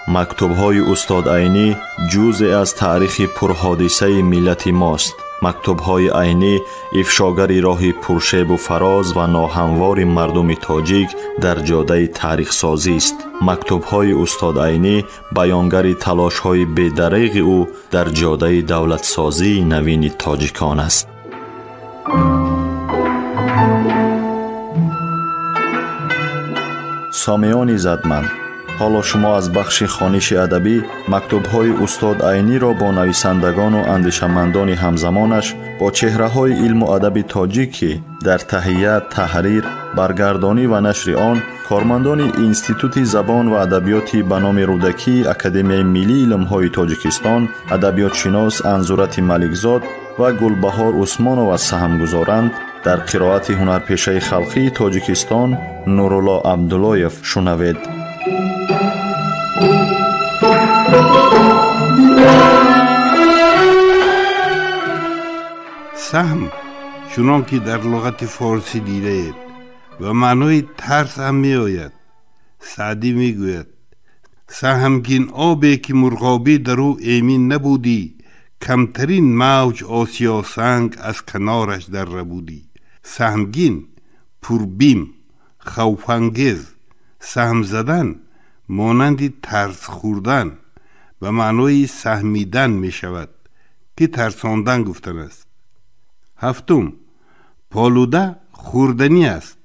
مکتوب‌های استاد عینی جزئی از تاریخ پرحادثه ملت ماست. مکتوب‌های عینی افشاگری راه پرشیب و فراز و ناهموار مردم تاجیک در جاده تاریخ سازی است. مکتوب‌های استاد عینی بیانگر تلاش‌های بی‌دریغ او در جاده دولت سازی نوین تاجیکان است. سامیان عزتمند، حالا شما از بخش خوانش ادبی مکتوب‌های استاد عینی را با نویسندگان و اندیشمندان همزمانش با چهره‌های علم و ادب تاجیک در تهیه، تحریر، برگردانی و نشر آن کارمندان اینستیتوت زبان و ادبیات به نام رودکی اکادمی ملی علم‌های تاجیکستان، ادبیات شناس انزورت ملکزاد و گلبهار عثمانова سهم گذارند. در قرائت هنرپیشه خلقی تاجیکستان نورالله عبداللهیف شنوید. سهم چنان که در لغت فارسی دیده اید و معنای ترس هم می آید. سعدی می گوید سهمگین آبی که مرغابی در او ایمین نبودی، کمترین موج آسیا سنگ از کنارش در ربودی. سهمگین، پربیم، خوفانگیز. سهم زدن مانند ترس خوردن و معنای سهمیدن می شود که ترساندن گفتن است. هفتم، پالوده خوردنی است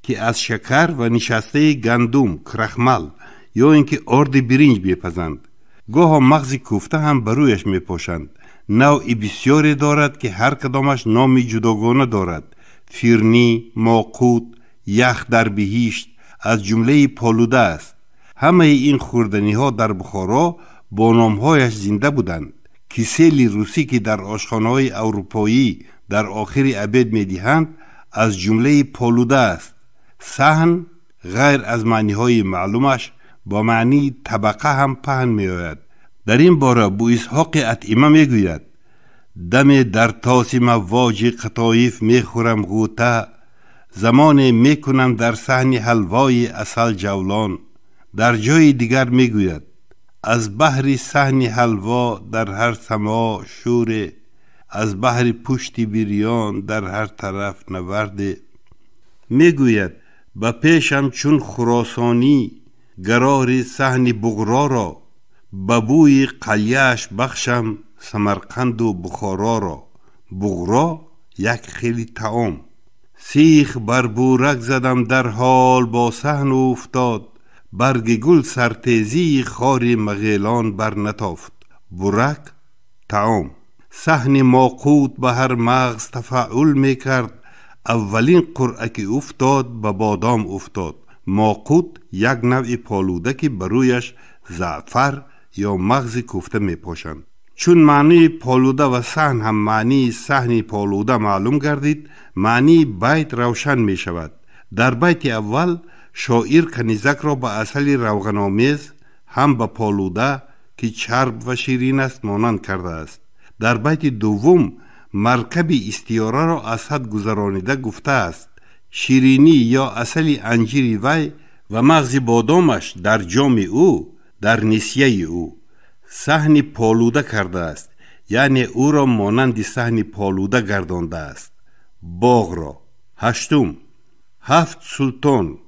که از شکر و نشسته گندم، کرخمل یا اینکه آرد برنج بیپزند. گاه مغز کوفته هم برویش می پاشند. نوعی بسیاری دارد که هر کدامش نامی جداگانه دارد. فیرنی، ماقوت، یخ در بهشت از جمله پالوده است. همه این خوردنی ها در بخارا با نامهایش زنده بودند. کیسیل روسی که در آشخانه های اروپایی در آخر عبید می دهند از جمله پالوده است. صحن غیر از معنی های معلومش با معنی طبقه هم پهن می آید. در این باره بو اسحاق اطعمه می گوید دم در تاسم واج قطایف می خورم غوطه، زمان می کنم در صحن حلوای اصل جولان. در جای دیگر می گوید از بحر صحن حلوا در هر سما شوره، از بحر پشت بریان در هر طرف نورده. می گوید با پیشم چون خراسانی قرار صحن بغرا را، ببوی قلیش بخشم سمرقند و بخارا را. بغرا یک خیلی طعام. سیخ بر بورک زدم در حال با صحن افتاد، برگ گل سرتیزی خار مغیلان بر نتافت. بورک طعام. صحن ماقوت به هر مغز تفاعل می کرد، اولین قرعه که افتاد به بادام افتاد. ماقوت یک نوع پالوده که برویش زعفر یا مغز کوفته می پاشند. چون معنی پالوده و صحن هم معنی صحن پالوده معلوم گردید، معنی بیت روشن می شود. در بیت اول شاعر کنیزک را به اصل روغن‌آمیز هم به پالوده که چرب و شیرین است مانند کرده است. در بیت دوم مرکب استیاره را از حد گذرانیده گفته است. شیرینی یا اصل انجیر وی و مغز بادامش در جام او، در نسیه او. صحن پالوده کرده است، یعنی او را مانند صحن پالوده گردانده است. باغ را. هشتم، هفت سلطان.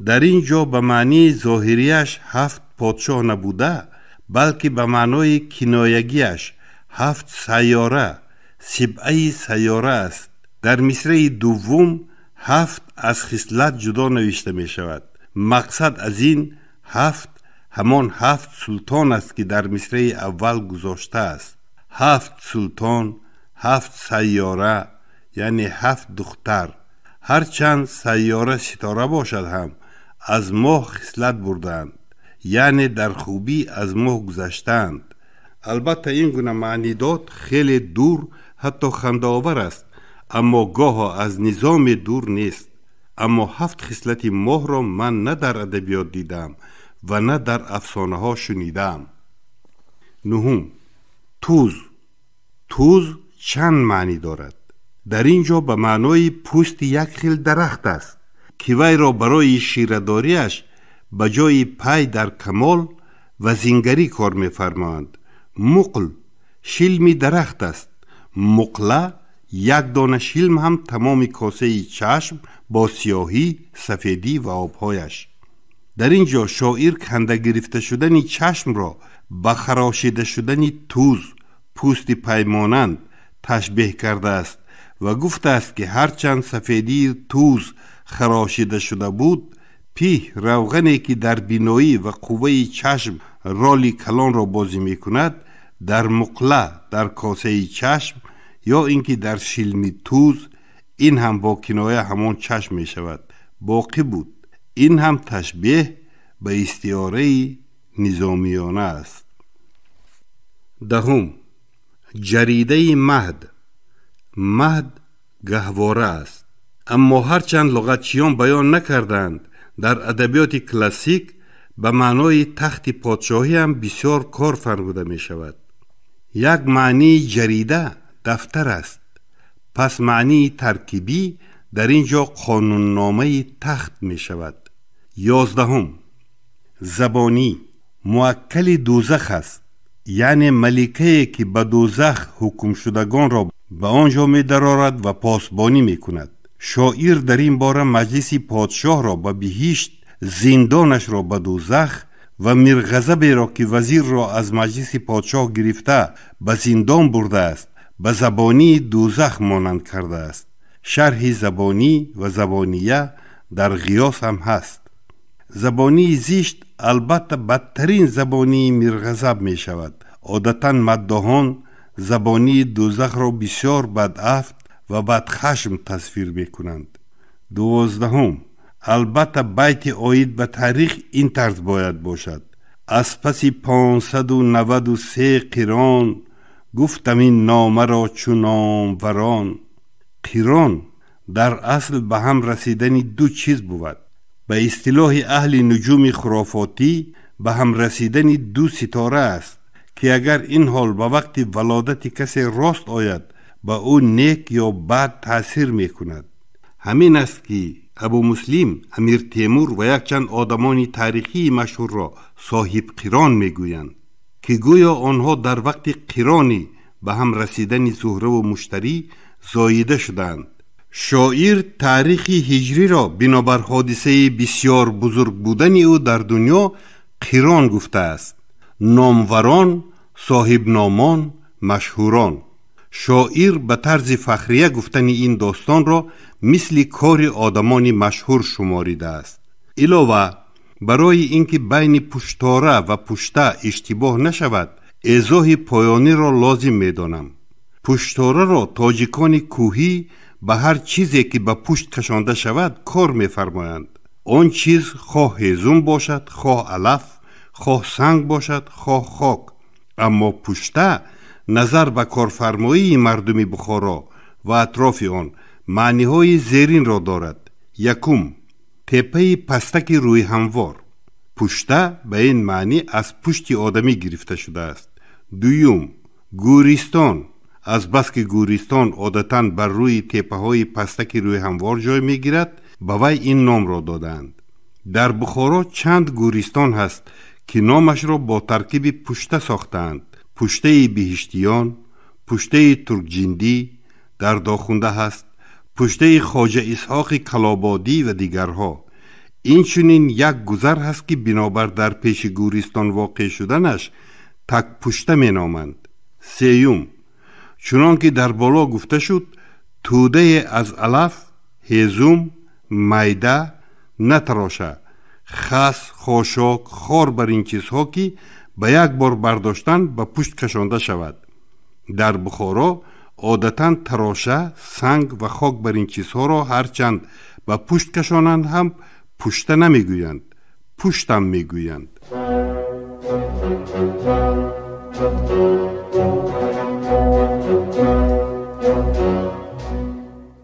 در اینجا به معنی ظاهریش هفت پادشاه نبوده، بلکه به معنای کنایگیش هفت سیاره، سبعه سیاره است. در مصرع دوم هفت از خصلت جدا نوشته می شود. مقصد از این هفت همان هفت سلطان است که در مصرع اول گذاشته است. هفت سلطان، هفت سیاره، یعنی هفت دختر. هرچند سیاره ستاره باشد هم از ماه خصلت بردند، یعنی در خوبی از ماه گذشتند. البته این گونه معنی داد خیلی دور حتی خنده آور است، اما گاه از نظام دور نیست. اما هفت خصلت ماه را من نه در ادبیات دیدم و نه در افسانه ها شنیدم. نهم، توز. توز چند معنی دارد. در اینجا به معنای پوست یک خیل درخت است که وی را برای شیرداریش به جای پای در کمال و زینگری کار می‌فرمایند. مقل شلمی درخت است. مقله یک دانه شلم هم تمام کاسه چشم با سیاهی، سفیدی و آبهایش. در اینجا شاعر کنده گرفته شدن چشم را به خراشیده شدن توز، پوست پیمانند تشبیه کرده است و گفته است که هرچند سفیدی توز خراشیده شده بود، پیه روغنی که در بینایی و قوه چشم رول کلان را بازی می کند، در مقله در کاسه چشم یا اینکه در شلمی توز، این هم با کنایه همان چشم می شود باقی بود. این هم تشبیه به استعاره نظامیانه است. دهم، جریده مهد. مهد گهواره است، اما هرچند لغتچیان بیان نکردند، در ادبیات کلاسیک به معنای تخت پادشاهی هم بسیار کار فرموده می شود. یک معنی جریده دفتر است، پس معنی ترکیبی در اینجا قانوننامه تخت می شود. 11. زبانی موکل دوزخ است، یعنی ملکه که به دوزخ حکم شدگان را به آنجا می درآورد و پاسبانی می کند. شاعر در این باره مجلس پادشاه را به بهشت، زندانش را به دوزخ و مرغضب را که وزیر را از مجلس پادشاه گرفته به زندان برده است به زبانی دوزخ مانند کرده است. شرح زبانی و زبانیه در قیاس هم هست. زبانی زشت البته بدترین زبانی مرغضب می شود. عادتاً مداحان زبانی دوزخ را بسیار بدعفت و بدخشم تصویر می کنند. 12. البته بیت آید به تاریخ این طرز باید باشد: از پس 593 قران گفتم این نامه را چون ناموران. قران در اصل به هم رسیدن دو چیز بود. به اصطلاح اهل نجوم خرافاتی به هم رسیدن دو ستاره است که اگر این حال به وقت ولادت کسی راست آید به او نیک یا بد تأثیر می کند. همین است که ابو مسلم، امیر تیمور و یک چند آدمان تاریخی مشهور را صاحب قران می گویند که گویا آنها در وقت قرانی به هم رسیدن زهره و مشتری زاییده شدند. شاعر تاریخ هجری را بنابر حادثه بسیار بزرگ بودن او در دنیا قران گفته است. ناموران، صاحب نامان، مشهوران. شاعر به طرز فخریه گفتن این داستان را مثل کار آدمان مشهور شماریده است. علاوه برای اینکه بین پشتاره و پشته اشتباه نشود، ایضاح پایانی را لازم می دانم. پشتاره را تاجیکان کوهی به هر چیزی که به پشت کشانده شود کار می فرمایند. آن چیز خواه هیزم باشد، خواه علف، خواه سنگ باشد، خواه خاک. اما پشته نظر به کارفرمایی مردم بخارا و اطراف آن معنی های زیرین را دارد. یکم، تپه پستک روی هموار. پشته به این معنی از پشت آدمی گرفته شده است. دویم، گورستان. از بس که گورستان عادتاً بر روی تپه های پستک روی هموار جای می گیرد به وی این نام را دادند. در بخارا چند گورستان هست که نامش را با ترکیب پشته ساختند. پشته بهشتیان، پشته ترکجندی در داخونده هست، پشته خواجه اسحاق کلابادی و دیگرها. این چنین یک گذر هست که بنابر در پیش گورستان واقع شدنش تک پشته می نامند. سیوم، چنان که در بالا گفته شد، توده از علف، هیزم، میده نتراشه، خس، خاشاک، خار بر این چیزها که به یک بار برداشتن به پشت کشانده شود. در بخارا عادتاً تراشه، سنگ و خاک بر این چیزها را هرچند به پشت کشانند هم پشته نمی گویند، پشتم می گویند.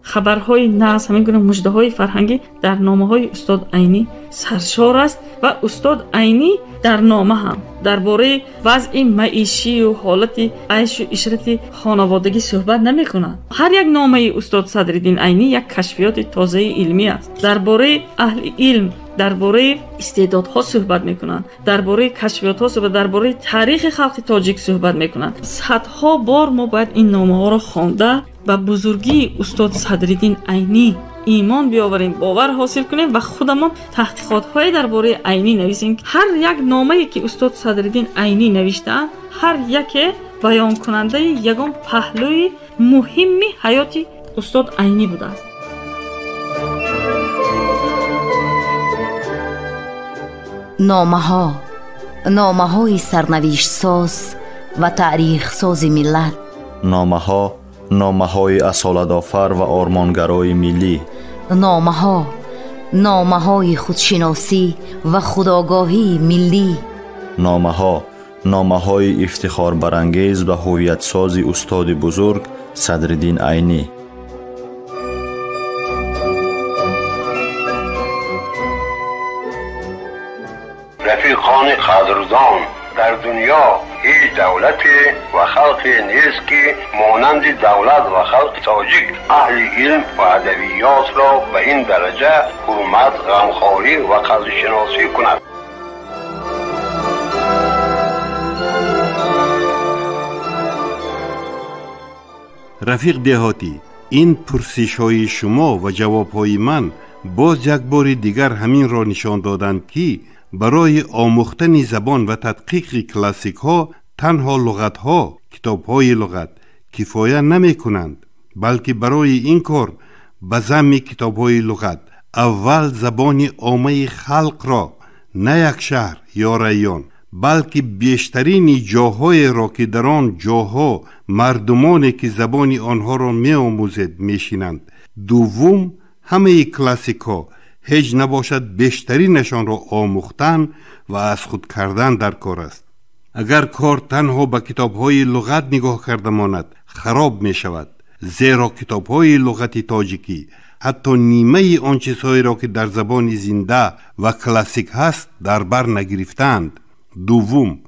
خبرهای نغز، همین گونه مژده‌های فرهنگی در نامه‌های استاد عینی سرشار است و استاد عینی در نامه هم درباره وضع معیشی و حالت عیش و عشرت خانوادگی صحبت نمی‌کنند. هر یک نامه استاد صدرالدین عینی یک کشفیات تازه علمی است درباره اهل علم درباره استعدادها صحبت میکنند، درباره کشفیات‌ها صحبت، درباره تاریخ خلق تاجیک صحبت میکنند. صدها بار ما باید این نامه‌ها را خوانده به بزرگی استاد صدرالدین عینی ایمان بیاوریم، باور حاصل کنیم و خودمان تحقیقات‌های درباره عینی نویسیم. هر یک نامه‌ای که استاد صدرالدین عینی نوشتند، هر یک بیان کننده یگان پهلوی مهمی حیاتی استاد عینی بوده است. نامه‌های سرنوشت ساز و تاریخ ساز ملت. نامه‌های اصالت‌آفر و آرمانگرای ملی. نامه‌های خودشناسی و خودآگاهی ملی. نامه‌های افتخار برانگیز و هویت ساز استاد بزرگ صدرالدین عینی. رفیقان قدردان، در دنیا هیچ دولتی و خلقی نیست که مانند دولت و خلق تاجیک اهل علم و ادبیات را به این درجه حرمت، غمخواری و قدرشناسی کند. رفیق دهاتی، این پرسش‌های شما و جواب‌های من باز یک بار دیگر همین را نشان دادند که برای آموختن زبان و تدقیق کلاسیک ها تنها لغت ها، کتاب های لغت کفایه نمی کنند، بلکه برای این کار به ضمن کتاب های لغت اول زبان عامه خلق را، نه یک شهر یا ریان، بلکه بیشترین جاهای را که در آن جاها مردمانی که زبان آنها را می آموزد می شینند. دوم، همه کلاسیک ها هیچ نباشد بیشترینشان را آموختن و از خود کردن در کار است. اگر کار تنها به کتاب های لغت نگاه کرده ماند خراب می شود، زیرا کتاب های لغت تاجیکی حتی نیمه آن چیزهایی را که در زبان زنده و کلاسیک هست در بر نگرفتند. دوم،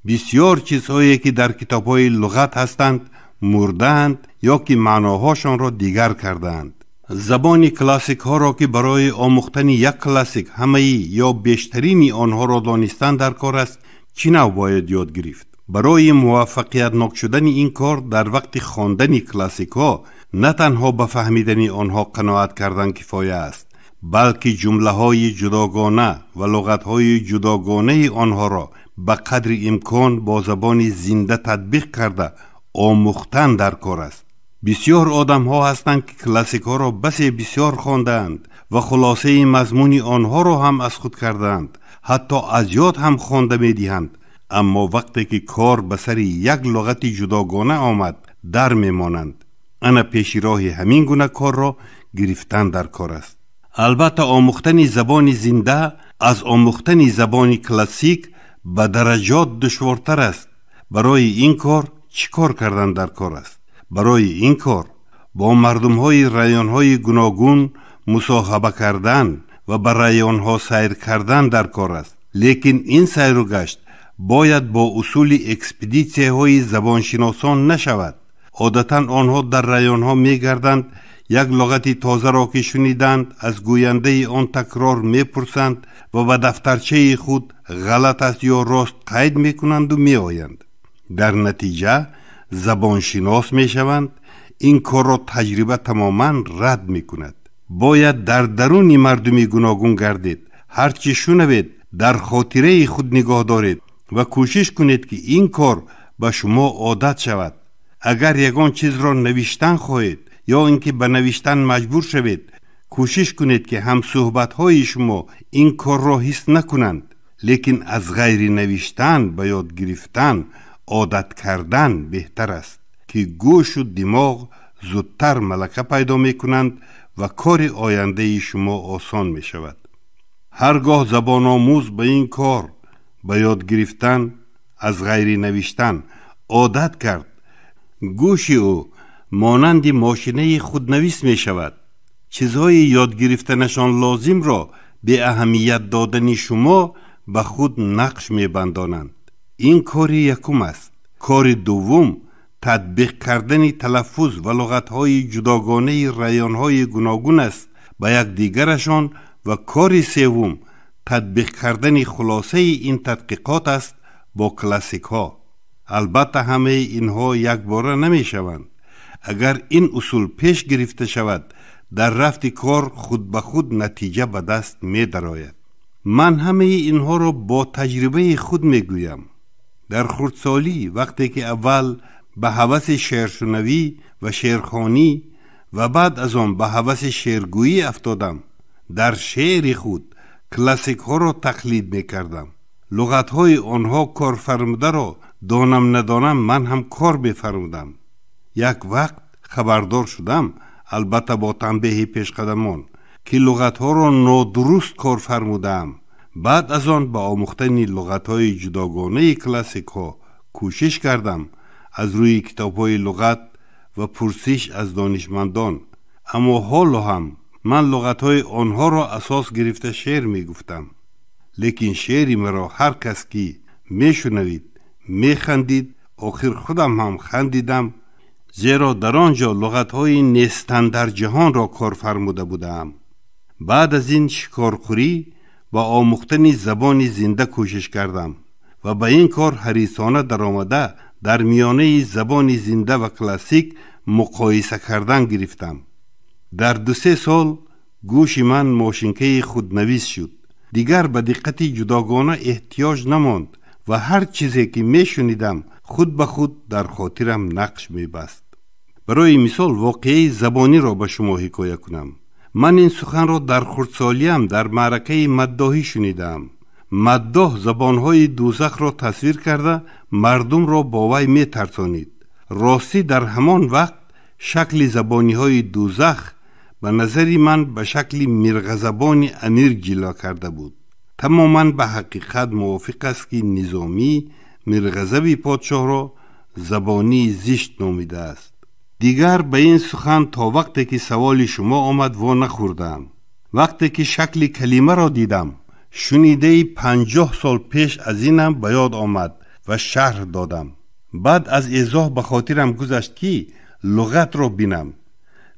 بسیار چیزهایی که در کتاب های لغت هستند مردند یا که معناهاشان را دیگر کردند. زبان کلاسیک ها را که برای آموختن یک کلاسیک همه یا بیشترین آنها را دانستن در کار است، چی نوع باید یاد گرفت؟ برای موفقیت ناک شدن این کار در وقت خواندن کلاسیک ها نه تنها به فهمیدن آنها قناعت کردن کفایه است، بلکه جمله های جداگانه و لغت های جداگانه آنها را به قدر امکان با زبان زنده تطبیق کرده آموختن در کار است. بسیار آدم ها هستند که کلاسیک ها را بسیار خواندند و خلاصه مضمون آنها را هم از خود کردند، حتی از یاد هم خوانده می دهند، اما وقتی که کار به سر یک لغت جداگانه آمد در می مانند. انا پیش راه همین گونه کار را گرفتن در کار است. البته آموختن زبان زنده از آموختن زبان کلاسیک به درجات دشوارتر است. برای این کار چی کار کردن در کار است؟ برای این کار با مردم های ریان های گوناگون مصاحبه کردن و به ریان ها سیر کردن در کار است. لیکن این سیر و گشت باید با اصول اکسپدیسی های زبانشناسان نشود. عادتا آنها در ریان ها می گردند، یک لغتی تازه را که شنیدند از گوینده آن تکرار می پرسند و به دفترچه خود غلط است یا راست قید می کنند و می آیند. در نتیجه زبانشناس می شوند. این کار را تجربه تماما رد می کند. باید در درون مردمی گوناگون گردید، هرچی شنوید در خاطره خود نگاه دارید و کوشش کنید که این کار به شما عادت شود. اگر یگان چیز را نوشتن خواهید یا اینکه به نوشتن مجبور شوید، کوشش کنید که هم صحبت‌های شما این کار را حس نکنند، لیکن از غیر نوشتن به یاد گرفتن عادت کردن بهتر است که گوش و دماغ زودتر ملکه پیدا می کنند و کار آینده شما آسان می شود. هرگاه زبان آموز به این کار به یاد گرفتن از غیر نوشتن عادت کرد، گوش او مانند ماشینه خودنویس می شود. چیزهای یاد گرفتنشان لازم را به اهمیت دادن شما به خود نقش می بندانند. این کاری یکم است. کار دوم تطبیق کردن تلفظ و لغت‌های جداگانه ریان‌های گوناگون است به یک دیگرشان و کار سوم تطبیق کردن خلاصه این تحقیقات است با کلاسیک ها. البته همه اینها یک باره نمی شوند. اگر این اصول پیش گرفته شود در رفت کار خود به خود نتیجه به دست می درآید. من همه اینها را با تجربه خود می گویم. در خردسالی وقتی که اول به هوس شعرشنوی و شعرخوانی و بعد از آن به هوس شعرگویی افتادم، در شعر خود کلاسیک ها را تقلید می کردم. لغت های آنها کار فرموده را دانم ندانم من هم کار بفرمودم. یک وقت خبردار شدم، البته با تنبیه پیشقدمان، که لغت ها را نادرست کار فرمودم. بعد از آن با آموختن لغت های جداگانه کلاسیک ها کوشش کردم از روی کتاب های لغت و پرسش از دانشمندان. اما حالا هم من لغت های آنها را اساس گرفته شعر می گفتم. لیکن شعری مرا هر کس که می شنوید می خندید، آخر خودم هم خندیدم، زیرا در آنجا لغت های نیستن در جهان را کار فرموده بودم. بعد از این شکارخوری و آموختن زبان زنده کوشش کردم و به این کار حریصانه در آمده در میانه زبان زنده و کلاسیک مقایسه کردن گرفتم. در 2-3 سال گوش من ماشینکه خودنویس شد. دیگر به دقت جداگانه احتیاج نماند و هر چیزی که می شنیدم خود به خود در خاطرم نقش می بست. برای مثال واقعه زبانی را به شما حکایت کنم. من این سخن را در خردسالیم در معرکه مداحی شنیدم. مداح زبانهای دوزخ را تصویر کرده مردم را با وی می ترسانید. راستی در همان وقت شکل زبانی های دوزخ به نظری من به شکل مرغزبان امیر جلوه کرده بود. تماما به حقیقت موافق است که نظامی مرغزب پادشاه را زبانی زشت نامیده است. دیگر به این سخن تا وقتی که سوال شما آمد وا نخوردم. وقتی که شکل کلمه را دیدم شنیده 50 سال پیش از اینم به یاد آمد و شرح دادم. بعد از ایضاح به خاطرم گذشت که لغت را بینم،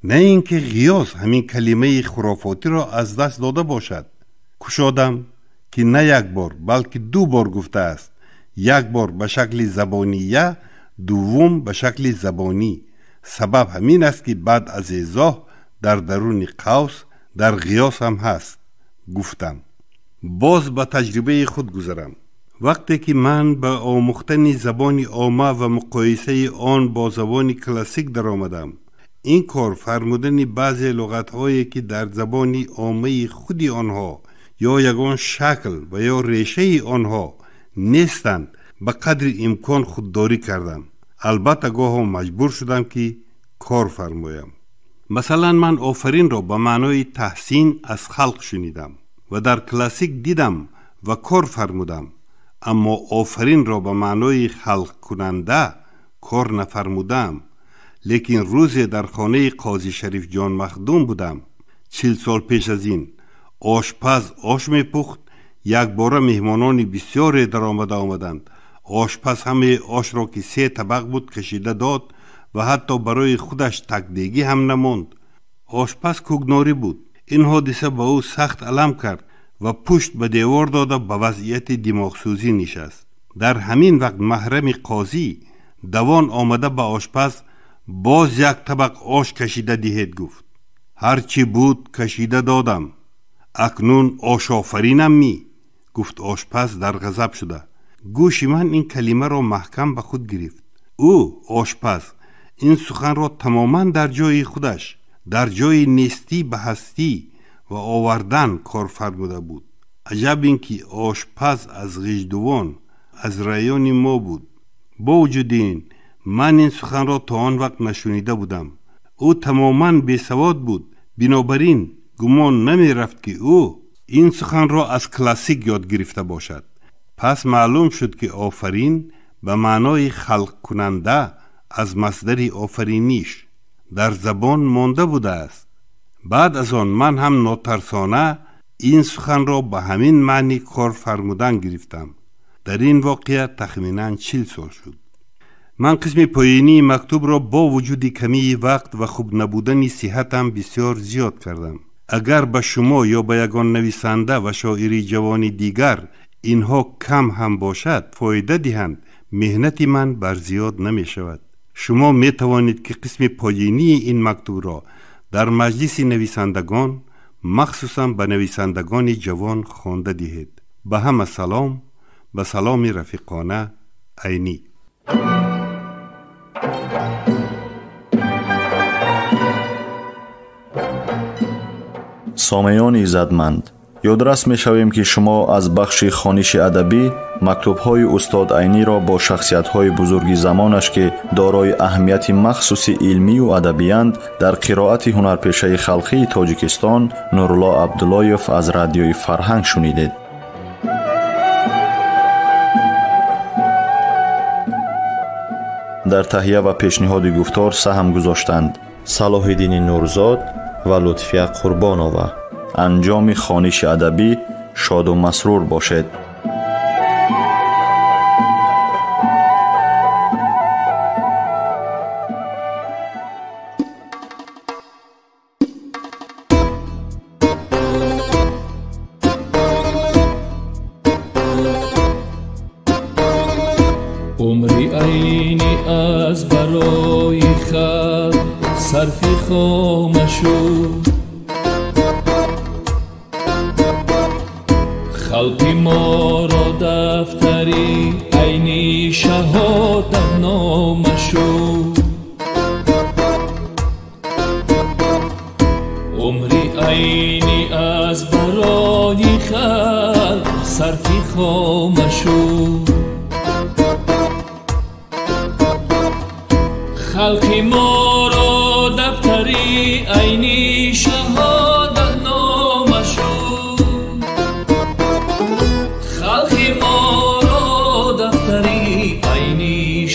نه اینکه غیاث همین کلمه خرافاتی را از دست داده باشد. کشادم که نه یک بار بلکه 2 بار گفته است. یک بار به شکل زبانیه، دوم به شکل زبانی. سبب همین است که بعد از ایضاح در درون قوس در غیاث هم هست. گفتم باز به تجربه خود گذرم. وقتی که من به آموختن زبان عامه و مقایسه آن با زبان کلاسیک در آمدم، این کار فرمودن بعضی لغت‌هایی که در زبان عامه خودی آنها یا یگان شکل و یا ریشه آنها نیستند به قدر امکان خودداری کردم. البته گاه مجبور شدم که کار فرمایم. مثلا من آفرین را به معنای تحسین از خلق شنیدم و در کلاسیک دیدم و کار فرمودم، اما آفرین را به معنای خلق کننده کار نفرمودم. لیکن روزی در خانه قاضی شریف جان مخدوم بودم. 40 سال پیش از این آشپز آش می پخت. یک باره مهمانان بسیاری در آمدند. آشپز همه آش را که 3 طبق بود کشیده داد و حتی برای خودش تکدیگی هم نماند. آشپز کوگناری بود. این حادثه به او سخت علم کرد و پشت به دیوار داده به وضعیت دماغسوزی نشست. در همین وقت محرم قاضی دوان آمده به آشپز باز 1 طبق آش کشیده دهید گفت. هرچی بود کشیده دادم، اکنون آش آفرینم می. گفت آشپز در غضب شده. گوش من این کلمه را محکم به خود گرفت. او آشپز این سخن را تماما در جای خودش، در جای نیستی به هستی و آوردن کار فرموده بود. عجب این که آشپز از غیژدوان از رایان ما بود. با وجود این من این سخن را تا آن وقت نشنیده بودم. او تماما بیسواد بود، بنابراین گمان نمی رفت که او این سخن را از کلاسیک یاد گرفته باشد. پس معلوم شد که آفرین به معنای خلق کننده از مصدر آفرینیش در زبان مانده بوده است. بعد از آن من هم ناترسانه این سخن را به همین معنی کار فرمودن گرفتم. در این واقعه تخمینا 40 سال شد. من قسم پایینی مکتوب را با وجود کمی وقت و خوب نبودن صحتم بسیار زیاد کردم. اگر به شما یا به یگان نویسنده و شاعری جوانی دیگر اینها کم هم باشد فایده دهند، مهنت من بر زیاد نمی شود. شما می توانید که قسم پایینی این مکتوب را در مجلس نویسندگان مخصوصا به نویسندگان جوان خوانده دهید. به همه سلام، به سلام رفیقانه عینی. سامعان عزتمند، یادرس می شویم که شما از بخش خوانش ادبی مکتوب‌های استاد عینی را با شخصیت‌های بزرگی زمانش که دارای اهمیت مخصوصی علمی و ادبی‌اند در قرائت هنرپیشه خلقی تاجیکستان نورالله عبداللهیف از رادیوی فرهنگ شنیدید. در تهیه و پیشنهاد گفتار سهم گذاشتند صلاح‌الدین نورزاد و لطفیه قربانова. انجام خوانش ادبی شاد و مسرور باشد. عمری عینی از برای خلق صرف خامشو، خلقی ما را دفتری عینی شهادت نامشو. عمری عینی از برای خلق صرف خامشو، خلقی ما را دفتری عینی شهادت نامشو. خلقی ما را دفتری عینی